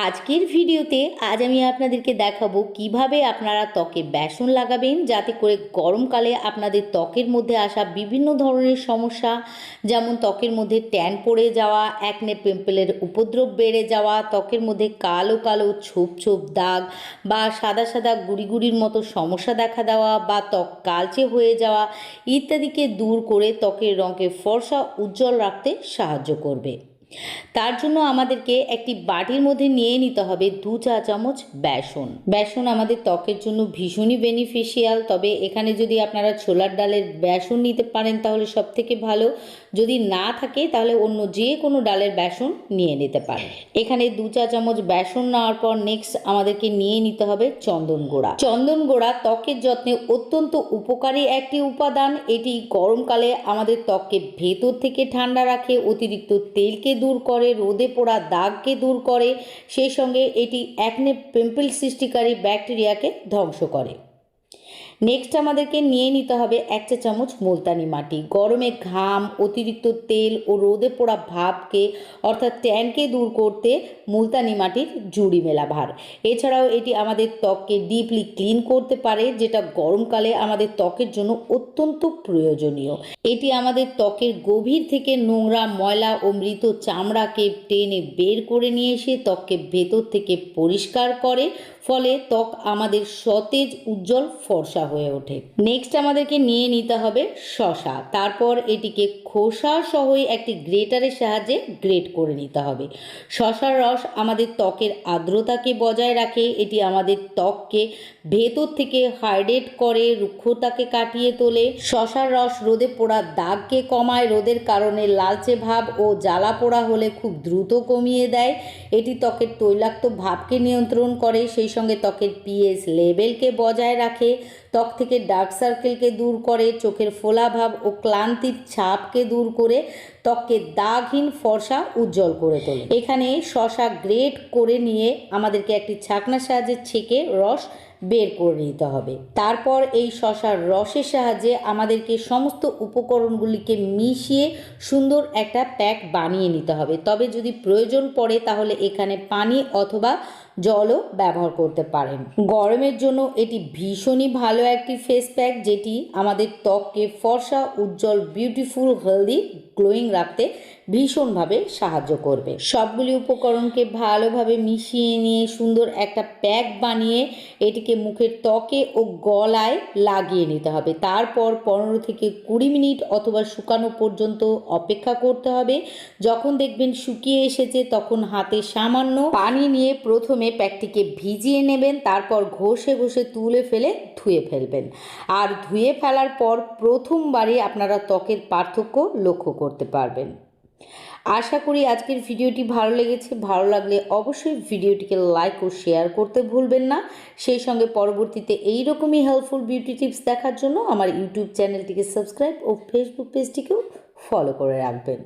আজকের ভিডিওতে আজ আমি আপনাদেরকে দেখাবো কিভাবে আপনারা ত্বকে বেসন লাগাবেন যাতে করে গরমকালে আপনাদের ত্বকের মধ্যে আসা বিভিন্ন ধরনের সমস্যা, যেমন ত্বকের মধ্যে ট্যান পড়ে যাওয়া, অ্যাকনে পিম্পলের উপদ্রব বেড়ে যাওয়া, ত্বকের মধ্যে কালো কালো ছোপ ছোপ দাগ বা সাদা সাদা গুড়ি গুড়ির মতো সমস্যা দেখা দেওয়া বা ত্বক কালচে হয়ে যাওয়া ইত্যাদিকে দূর করে ত্বকের রঙকে ফর্সা উজ্জ্বল রাখতে সাহায্য করবে। তার জন্য আমাদেরকে একটি বাটির মধ্যে নিয়ে নিতে হবে 2 চা চামচ বেসন। বেসন আমাদের ত্বকের জন্য ভীষণই বেনিফিশিয়াল, তবে এখানে যদি আপনারা ছোলার ডালের বেসন নিতে পারেন তাহলে সব থেকে ভালো, যদি না থাকে তাহলে অন্য যে কোনো ডালের বেসন নিয়ে নিতে পারেন। এখানে 2 চা চামচ বেসন নেওয়ার পর নেক্সট আমাদেরকে নিয়ে নিতে হবে চন্দন গুঁড়া। চন্দন গুঁড়া ত্বকের যত্নে অত্যন্ত উপকারী একটি উপাদান। এটি গরমকালে আমাদের ত্বককে ভেতর থেকে ঠান্ডা রাখে, অতিরিক্ত তেলকে দূর করে, রোদে পোড়া দাগকে দূর করে, সেই সঙ্গে এটি অ্যাকনে পিম্পল সৃষ্টিকারী ব্যাকটেরিয়াকে ধ্বংস করে। নেক্সট আমাদেরকে নিয়ে নিতে হবে 1 চা চামচ মুলতানি মাটি। গরমে ঘাম, অতিরিক্ত তেল ও রোদে পোড়া ভাবকে অর্থাৎ ট্যানকে দূর করতে মুলতানি মাটির জুড়ি মেলা ভার। এছাড়াও এটি আমাদের ত্বককে ডিপলি ক্লিন করতে পারে, যেটা গরমকালে আমাদের ত্বকের জন্য অত্যন্ত প্রয়োজনীয়। এটি আমাদের ত্বকের গভীর থেকে নোংরা, ময়লা ও মৃত চামড়াকে টেনে বের করে নিয়ে এসে ত্বককে ভেতর থেকে পরিষ্কার করে, ফলে ত্বক আমাদের সতেজ, উজ্জ্বল, ফর্সা হয়ে ওঠে। নেক্সট আমাদেরকে নিয়ে নিতে হবে শসা। তারপর এটিকে খোসা সহই একটি গ্রেটারের সাহায্যে গ্রেট করে নিতে হবে। শসার রস আমাদের ত্বকের আর্দ্রতাকে বজায় রাখে, এটি আমাদের ত্বককে ভেতর থেকে হাইড্রেট করে, রুক্ষতাকে কাটিয়ে তোলে। শসার রস রোদে পোড়া দাগকে কমায়, রোদের কারণে লালচে ভাব ও জ্বালা পোড়া হলে খুব দ্রুত কমিয়ে দেয়। এটি ত্বকের তৈলাক্ত ভাবকে নিয়ন্ত্রণ করে, সেই সঙ্গে ত্বকের পিএইচ লেভেলকে বজায় রাখে, ত্বক থেকে ডার্ক সার্কেলকে দূর করে, চোখের ফোলা ভাব ও ক্লান্তির ছাপকে দূর করে ত্বককে দাগহীন, ফর্সা, উজ্জ্বল করে তোলে। এখানে শসা গ্রেট করে নিয়ে আমাদেরকে একটি ছাঁকনার সাহায্যে ছেঁকে রস বের করে নিতে হবে। তারপর এই শসার রসের সাহায্যে আমাদেরকে সমস্ত উপকরণগুলিকে মিশিয়ে সুন্দর একটা প্যাক বানিয়ে নিতে হবে। তবে যদি প্রয়োজন পড়ে তাহলে এখানে পানি অথবা জলও ব্যবহার করতে পারেন। গরমের জন্য এটি ভীষণই ভালো একটি ফেস প্যাক, যেটি আমাদের ত্বককে ফর্সা, উজ্জ্বল, বিউটিফুল, হেলদি, গ্লোয়িং রাখতে ভীষণভাবে সাহায্য করবে। সবগুলি উপকরণকে ভালোভাবে মিশিয়ে নিয়ে সুন্দর একটা প্যাক বানিয়ে এটিকে মুখের ত্বকে ও গলায় লাগিয়ে নিতে হবে। তারপর 15 থেকে 20 মিনিট অথবা শুকানো পর্যন্ত অপেক্ষা করতে হবে। যখন দেখবেন শুকিয়ে এসেছে তখন হাতে সামান্য পানি নিয়ে প্রথমে প্যাকটিকে ভিজিয়ে নেবেন, তারপর ঘষে ঘষে তুলে ফেলে ধুয়ে ফেলবেন। আর ধুয়ে ফেলার পর প্রথমবারই আপনারা ত্বকের পার্থক্য লক্ষ্য করতে পারবেন। আশা করি আজকের ভিডিওটি ভালো লেগেছে। ভালো লাগলে অবশ্যই ভিডিওটিকে লাইক ও শেয়ার করতে ভুলবেন না। সেই সঙ্গে পরবর্তীতে এইরকমই হেল্পফুল বিউটি টিপস দেখার জন্য আমার ইউটিউব চ্যানেলটিকে সাবস্ক্রাইব ও ফেসবুক পেজটিকেও ফলো করে রাখবেন।